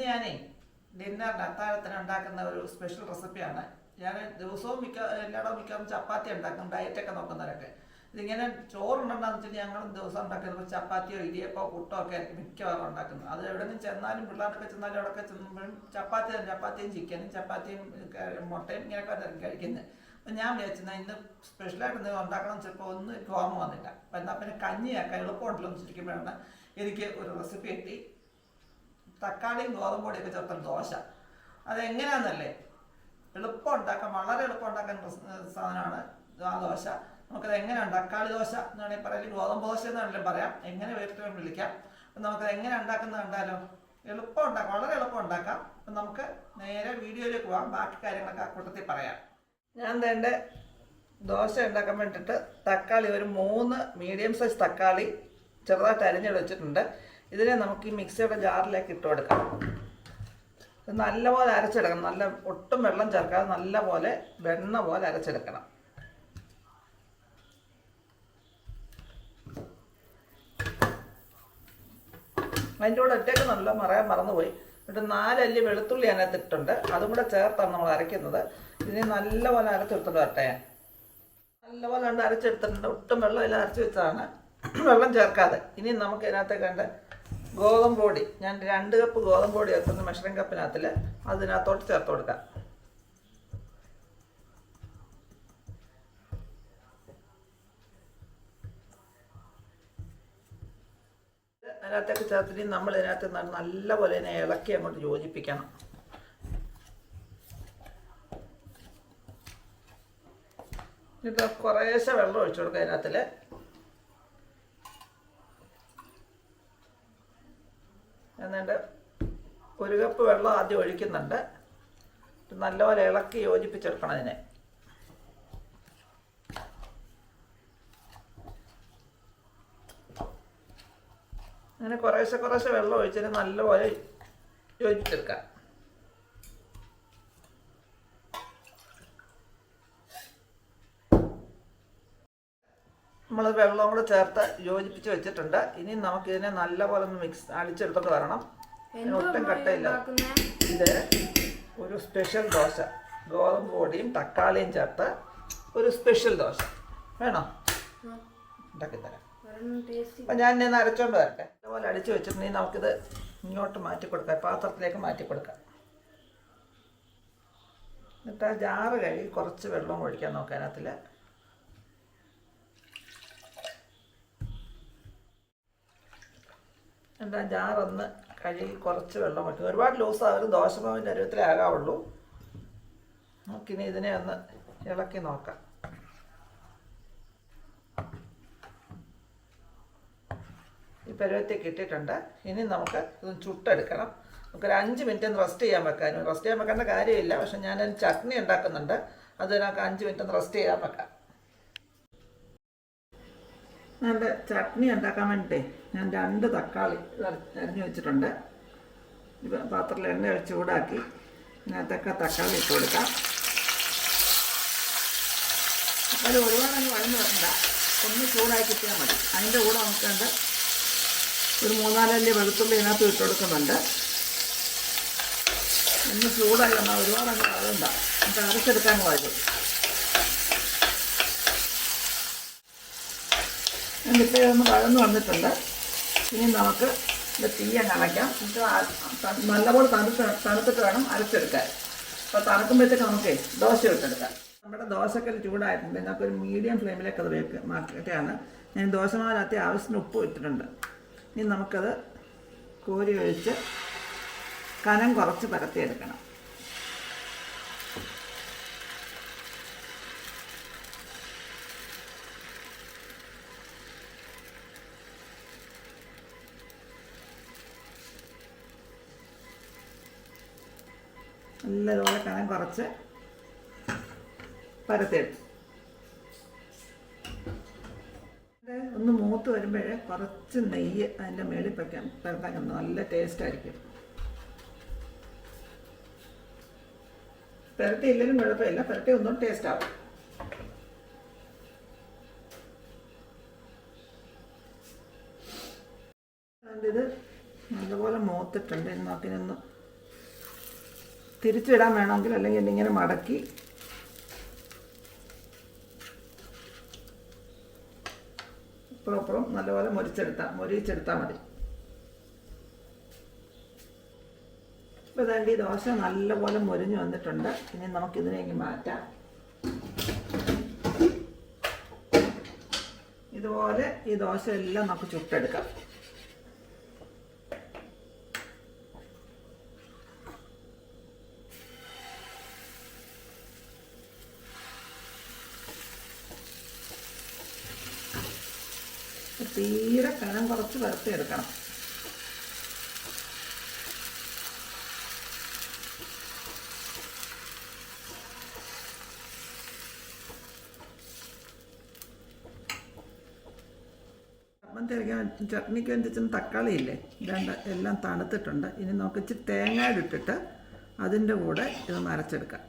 ഞാനേ ഡിന്നറിന് അത്താഴത്തിന് ഉണ്ടാക്കുന്ന ഒരു സ്പെഷ്യൽ റെസിപ്പിയാണ്. ഞാൻ ദിവസവും എല്ലായിടവും മിക്കവാറും ചപ്പാത്തി ഉണ്ടാക്കും, ഡയറ്റൊക്കെ നോക്കുന്നവരൊക്കെ. ഇതിങ്ങനെ ചോറുണ്ടെന്ന് വെച്ചാൽ ഞങ്ങൾ ദിവസം ഉണ്ടാക്കുന്നത് ചപ്പാത്തിയോ ഇടിയപ്പോ പുട്ടോ ഒക്കെ ആയിരിക്കും മിക്കവാറും ഉണ്ടാക്കുന്നത്. അത് എവിടെയും ചെന്നാലും പിള്ളേരൊക്കെ ചെന്നാലും അവിടെയൊക്കെ ചെന്നുമ്പോഴും ചപ്പാത്തിയും ചിക്കനും ചപ്പാത്തിയും മുട്ടയും ഇങ്ങനെയൊക്കെ കഴിക്കുന്നത്. അപ്പം ഞാൻ വിചാരിച്ചത് ഇന്ന് സ്പെഷ്യലായിട്ട് എന്തെങ്കിലും ഉണ്ടാക്കണം, ചിലപ്പോൾ ഒന്നും എനിക്ക് ഓർമ്മ വന്നില്ല. അപ്പം എന്നാൽ പിന്നെ കഞ്ഞിയാക്കാൻ എളുപ്പമുണ്ടല്ലോ എന്ന് ചിരിക്കുമ്പോഴാണ് എനിക്ക് ഒരു റെസിപ്പി കിട്ടി. തക്കാളിയും ഗോതമ്പൊടിയൊക്കെ ചേർത്ത ദോശ. അതെങ്ങനെയാണെന്നല്ലേ, എളുപ്പം ഉണ്ടാക്കാൻ, വളരെ എളുപ്പം ഉണ്ടാക്കാൻ സാധനമാണ് ആ ദോശ. നമുക്കത് എങ്ങനെയാണ് തക്കാളി ദോശ എന്ന് വേണമെങ്കിൽ പറയാം, ഗോതമ്പ് ദോശ എന്ന് വേണമെങ്കിലും പറയാം, എങ്ങനെ വേറിട്ട് വിളിക്കാം. അപ്പം നമുക്കത് എങ്ങനെ ഉണ്ടാക്കുന്നത് കണ്ടാലോ? എളുപ്പം ഉണ്ടാക്കാം, വളരെ എളുപ്പം ഉണ്ടാക്കാം. അപ്പം നമുക്ക് നേരെ വീഡിയോയിലേക്ക് പോകാം, ബാക്കി കാര്യങ്ങളൊക്കെ കൂട്ടത്തിൽ പറയാം. ഞാൻ വേണ്ട ദോശ ഉണ്ടാക്കാൻ വേണ്ടിയിട്ട് തക്കാളി ഒരു 3 മീഡിയം സൈസ് തക്കാളി ചെറുതായിട്ട് അരിഞ്ഞിട്ട് വെച്ചിട്ടുണ്ട്. ഇതിനെ നമുക്ക് ഈ മിക്സിയുടെ ജാറിലേക്ക് ഇട്ട് കൊടുക്കാം. നല്ലപോലെ അരച്ചെടുക്കണം, നല്ല ഒട്ടും വെള്ളം ചേർക്കാതെ നല്ലപോലെ വെണ്ണ പോലെ അരച്ചെടുക്കണം. അതിൻ്റെ കൂടെ ഒറ്റയ്ക്ക് നല്ല മറന്നുപോയി. എന്നിട്ട് 4 അല്ലി വെളുത്തുള്ളി അതിനകത്ത് ഇട്ടിട്ടുണ്ട്, അതും കൂടെ ചേർത്താണ് നമ്മൾ അരയ്ക്കുന്നത്. ഇതിനെ നല്ലപോലെ അരച്ചെടുത്തിട്ട് വരട്ടെ. നല്ലപോലെ ഉണ്ട് അരച്ചെടുത്തിട്ടുണ്ട്, ഒട്ടും വെള്ളമില്ല, അരച്ച് വെച്ചതാണ്, വെള്ളം ചേർക്കാതെ. ഇനി നമുക്ക് ഇതിനകത്തേക്ക് വേണ്ട ഗോതമ്പ് പൊടി, ഞാൻ 2 കപ്പ് ഗോതമ്പ് പൊടി ചേർക്കുന്ന മെഷറിംഗ് കപ്പിനകത്തിൽ അതിനകത്തോട്ട് ചേർത്ത് കൊടുക്കാം. അതിനകത്തേക്ക് ചേർത്തിട്ട് നമ്മൾ ഇതിനകത്ത് നല്ലപോലെ ഇതിനെ ഇളക്കി അങ്ങോട്ട് യോജിപ്പിക്കണം. ഇപ്പോൾ കുറേശ്ശെ വെള്ളം ഒഴിച്ചു കൊടുക്കുക അതിനകത്തിൽ. എന്നിട്ട് 1 കപ്പ് വെള്ളം ആദ്യം ഒഴിക്കുന്നുണ്ട്. നല്ലപോലെ ഇളക്കി യോജിപ്പിച്ചെടുക്കണം അതിനെ. അങ്ങനെ കുറേശ്ശെ വെള്ളം ഒഴിച്ചിട്ട് നല്ലപോലെ യോജിപ്പിച്ചെടുക്കാം. നമ്മൾ വെള്ളം കൂടെ ചേർത്ത് യോജിപ്പിച്ച് വെച്ചിട്ടുണ്ട്. ഇനി നമുക്കിതിനെ നല്ലപോലെ ഒന്ന് അടിച്ചെടുത്തോട്ട് വരണം. ഒട്ടും കട്ടയില്ല. ഇത് ഒരു സ്പെഷ്യൽ ദോശ, ഗോതമ്പ് പൊടിയും തക്കാളിയും ചേർത്ത് ഒരു സ്പെഷ്യൽ ദോശ വേണോ? ഉണ്ടാക്കിത്തരാം. അപ്പം ഞാൻ ഇന്ന് അരച്ചോണ്ട് വരട്ടെ. അതുപോലെ അടിച്ച് വെച്ചിട്ടുണ്ടെങ്കിൽ നമുക്കിത് ഇങ്ങോട്ട് മാറ്റി കൊടുക്കാം, പാത്രത്തിലേക്ക് മാറ്റി കൊടുക്കാം. എന്നിട്ട് ആ ജാറ് കഴുകി കുറച്ച് വെള്ളം ഒഴിക്കാൻ നോക്കാം അതിനകത്തിൽ. എന്നിട്ട് ആ ജാറൊന്ന് കഴുകി കുറച്ച് വെള്ളം ഒഴിക്കും. ഒരുപാട് ലൂസാവരും, ദോശമാവിൻ്റെ അരുവത്തിലേ ആകാവുള്ളൂ. നമുക്കിനി ഇതിനെ ഒന്ന് ഇളക്കി നോക്കാം. ഈ പരുവത്തേക്ക് ഇട്ടിട്ടുണ്ട്. ഇനി നമുക്ക് ഇതൊന്ന് ചുട്ടെടുക്കണം. നമുക്കൊരു 5 മിനിറ്റ് ഒന്ന് റെസ്റ്റ് ചെയ്യാൻ വെക്കാം. റെസ്റ്റ് ചെയ്യാൻ വെക്കേണ്ട കാര്യമില്ല, പക്ഷെ ഞാനതിന് ചട്നി ഉണ്ടാക്കുന്നുണ്ട്, അത് നമുക്ക് 5 മിനിറ്റ് ഒന്ന് റെസ്റ്റ് ചെയ്യാൻ വെക്കാം. നല്ല ചട്നി ഉണ്ടാക്കാൻ വേണ്ടിയിട്ടേ ഞാൻ 2 തക്കാളി അരിഞ്ഞ് വെച്ചിട്ടുണ്ട്. പാത്രത്തിൽ എണ്ണ ഒഴിച്ച് ചൂടാക്കി ഇതിനകത്തൊക്കെ തക്കാളി ഇട്ട് കൊടുക്കാം. അത് ഒരുപാടങ്ങ് വഴന്ന് വരണ്ട, ഒന്ന് ചൂടാക്കി കിട്ടിയാൽ മതി. അതിൻ്റെ കൂടെ നമുക്ക് വേണ്ട ഒരു 3-4 അല്ലി വെളുത്തുള്ളി ഇതിനകത്ത് ഇട്ട് കൊടുക്കുന്നുണ്ട്. ഒന്ന് ചൂടായി വന്നാൽ ഒരുപാടങ്ങ് വഴണ്ട, നമുക്ക് അരച്ചെടുക്കാൻ വരും. എന്നിട്ട് ഒന്ന് വഴന്ന് വന്നിട്ടുണ്ട്. ഇനി നമുക്ക് ഇത് തീയങ്ങ് അടയ്ക്കാം. നല്ലപോലെ തണുത്തിട്ട് വേണം അരച്ചെടുക്കാൻ. അപ്പോൾ തണുക്കുമ്പോഴത്തേക്ക് നമുക്ക് ദോശ ഇട്ടെടുക്കാം. നമ്മുടെ ദോശക്കല്ല് ചൂടായിട്ടുണ്ട്. നമുക്കൊരു മീഡിയം ഫ്ലെയിമിലേക്ക് അത് മാറ്റിയിട്ടാണ് ഞാൻ ദോശമാവിനകത്ത് ആവശ്യത്തിന് ഉപ്പ് ഇട്ടിട്ടുണ്ട്. ഇനി നമുക്കത് കോരി ഒഴിച്ച് കനം കുറച്ച് പരത്തിയെടുക്കണം. നല്ലതുപോലെ കനം കുറച്ച് പരത്തിയെടുക്കും. ഒന്ന് മൂത്ത് വരുമ്പോഴേ കുറച്ച് നെയ്യ് അതിൻ്റെ മേളിൽ പരത്താൻ നല്ല ടേസ്റ്റായിരിക്കും. പുരട്ടിയില്ലെങ്കിലും കുഴപ്പമില്ല, പുരട്ടി ഒന്നും ടേസ്റ്റ് ആവും. ഇത് നല്ലപോലെ മൂത്തിട്ടുണ്ട്. നമുക്കിനൊന്ന് തിരിച്ചിടാൻ വേണമെങ്കിൽ അല്ലെങ്കിൽ ഇങ്ങനെ മടക്കി ഇപ്പുറം നല്ലപോലെ മൊരിച്ചെടുത്താൽ മതി. ഇപ്പോൾ ഇതാണ്ട് ഈ ദോശ നല്ലപോലെ മൊരിഞ്ഞ് വന്നിട്ടുണ്ട്. ഇനി നമുക്കിതിനേക്ക് മാറ്റാം. ഇതുപോലെ ഈ ദോശ എല്ലാം നമുക്ക് ചുട്ടെടുക്കാം. തീരെ കനം കുറച്ച് വറുത്തെടുക്കണം. ചട്നിക്ക് വേണ്ടിച്ചും തക്കാളി ഇല്ലേ, എല്ലാം തണുത്തിട്ടുണ്ട്. ഇനി നമുക്ക് ഇച്ചിരി തേങ്ങ ഇട്ടിട്ട് അതിൻ്റെ കൂടെ ഇത് അരച്ചെടുക്കാം.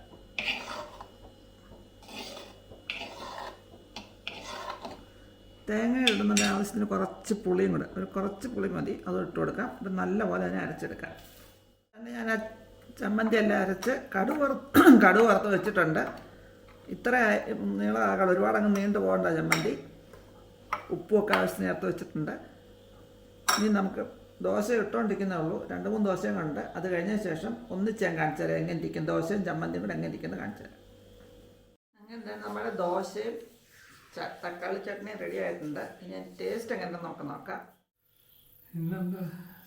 തേങ്ങ ഇടുന്നതിൻ്റെ ആവശ്യത്തിന് കുറച്ച് പുളിയും കൂടെ, കുറച്ച് പുളി മതി, അത് ഇട്ട് കൊടുക്കാം. ഇത് നല്ലപോലെ അതിനെ അരച്ചെടുക്കാം. പിന്നെ ഞാൻ ആ ചമ്മന്തി എല്ലാം അരച്ച് കടുക് വറുത്ത് വെച്ചിട്ടുണ്ട്. ഇത്ര നീളമാകണം, ഒരുപാടങ്ങ് നീണ്ടു പോകേണ്ട ചമ്മന്തി. ഉപ്പുമൊക്കെ ആവശ്യത്തിന് ചേർത്ത് വെച്ചിട്ടുണ്ട്. ഇനി നമുക്ക് ദോശ ഇട്ടുകൊണ്ടിരിക്കുന്നേ ഉള്ളൂ. 2-3 ദോശയും കൊണ്ട് അത് കഴിഞ്ഞ ശേഷം ഒന്നിച്ച് ഞാൻ കാണിച്ചു തരാം എങ്ങനെ ഇരിക്കും. ദോശയും ചമ്മന്തിയും കൂടെ എങ്ങനെ ഇരിക്കുന്നത് കാണിച്ചു തരാം. അങ്ങനെ നമ്മുടെ ദോശയും തക്കാളി ചട്നിയും റെഡി ആയിട്ടുണ്ട്. ഇനി ടേസ്റ്റ് എങ്ങനെയുണ്ടെന്ന് നമുക്ക് നോക്കാം. ഇന്നെന്താ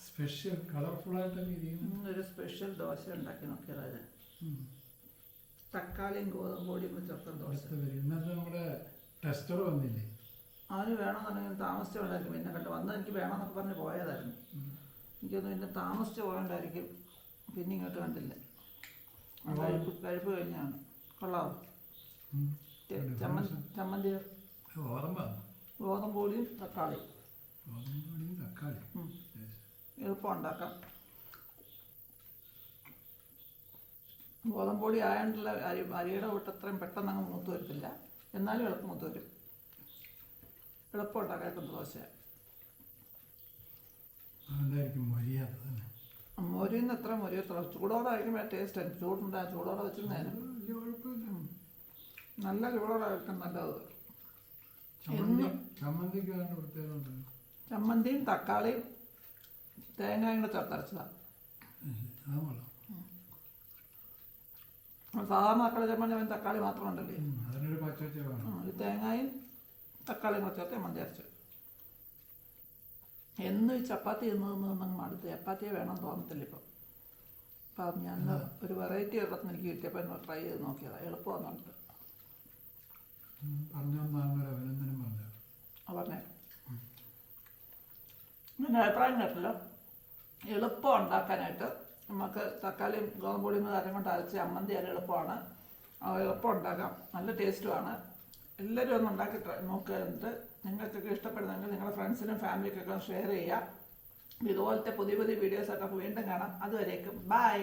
സ്പെഷ്യൽ കളർഫുള്ളായിട്ടൊക്കെ ഇന്നൊരു സ്പെഷ്യൽ ദോശ ഉണ്ടാക്കി നോക്കിയത്. തക്കാളിയും ഗോതമ്പ് പൊടിയും ചേർത്ത ദോശ. ഇന്നത്തെ നമ്മുടെ ടെസ്റ്റർ വന്നില്ലേ, അവന് വേണമെന്നുണ്ടെങ്കിൽ താമസിച്ച് വേണമായിരിക്കും. പിന്നെ കണ്ട് വന്ന് എനിക്ക് വേണമെന്നൊക്കെ പറഞ്ഞ് പോയതായിരുന്നു. എനിക്കൊന്ന് പിന്നെ താമസിച്ച് പോകണ്ടായിരിക്കും. പിന്നെ ഇങ്ങോട്ട് കണ്ടില്ല. കഴിപ്പ് കഴിഞ്ഞാണ്. കൊള്ളാവും. ചമ്മന്തി ഗോതമ്പ് പൊടിയും തക്കാളി എളുപ്പം ഉണ്ടാക്കാം. ഗോതമ്പ് പൊടി ആയതുകൊണ്ടുള്ള അരിയുടെ കൂട്ട് അത്രയും പെട്ടെന്ന് അങ്ങ് മൂത്ത് വരത്തില്ല. എന്നാലും എളുപ്പം മൂത്ത് വരും. എളുപ്പം ഉണ്ടാക്കാൻ ദോശ. മൊരിന്ന് എത്ര മൊരിയത്ര ചൂടോടെ കഴിക്കുമ്പോൾ ടേസ്റ്റ് ആയിരിക്കും. ചൂടോടെ വെച്ചിരുന്നേനും നല്ല ചൂടോടെ കഴിക്കാൻ നല്ലത്. ചമ്മന്തിയും തക്കാളിയും തേങ്ങയും കൂടെ ചേർത്തരച്ചതാണ്. സാധാരണ തക്കാളി ചമ്മന്തി അവൻ തക്കാളി മാത്രം ഉണ്ടല്ലേ, ഈ തേങ്ങയും തക്കാളിയും കൂടെ ചേർത്ത് ചമ്മന്തി അരച്ചു. എന്നും ഈ ചപ്പാത്തി തിന്നങ്ങ് മടുത്ത്. ചപ്പാത്തിയെ വേണം തോന്നത്തില്ല ഇപ്പം. അപ്പം ഞാൻ ഒരു വെറൈറ്റി ഉള്ളതെന്ന് എനിക്ക് കിട്ടിയപ്പോൾ എന്നോട് ട്രൈ ചെയ്ത് നോക്കിയതാണ്. എളുപ്പമാണെന്നുണ്ട് പറഞ്ഞേ. എൻ്റെ അഭിപ്രായം കേട്ടല്ലോ. എളുപ്പം ഉണ്ടാക്കാനായിട്ട് നമുക്ക് തക്കാളിയും ഗോതമ്പ് പൊടിയും കൂടെ കൊണ്ട് അരച്ച് ചമ്മന്തി അത് എളുപ്പമാണ്. എളുപ്പം ഉണ്ടാക്കാം. നല്ല ടേസ്റ്റുമാണ്. എല്ലാവരും ഒന്ന് ഉണ്ടാക്കി നോക്കിയിട്ട് നിങ്ങൾക്കൊക്കെ ഇഷ്ടപ്പെടുന്നെങ്കിൽ നിങ്ങളുടെ ഫ്രണ്ട്സിനും ഫാമിലിക്കൊക്കെ ഷെയർ ചെയ്യുക. ഇതുപോലത്തെ പുതിയ വീഡിയോസൊക്കെ വീണ്ടും കാണാം. അതുവരേക്കും ബൈ.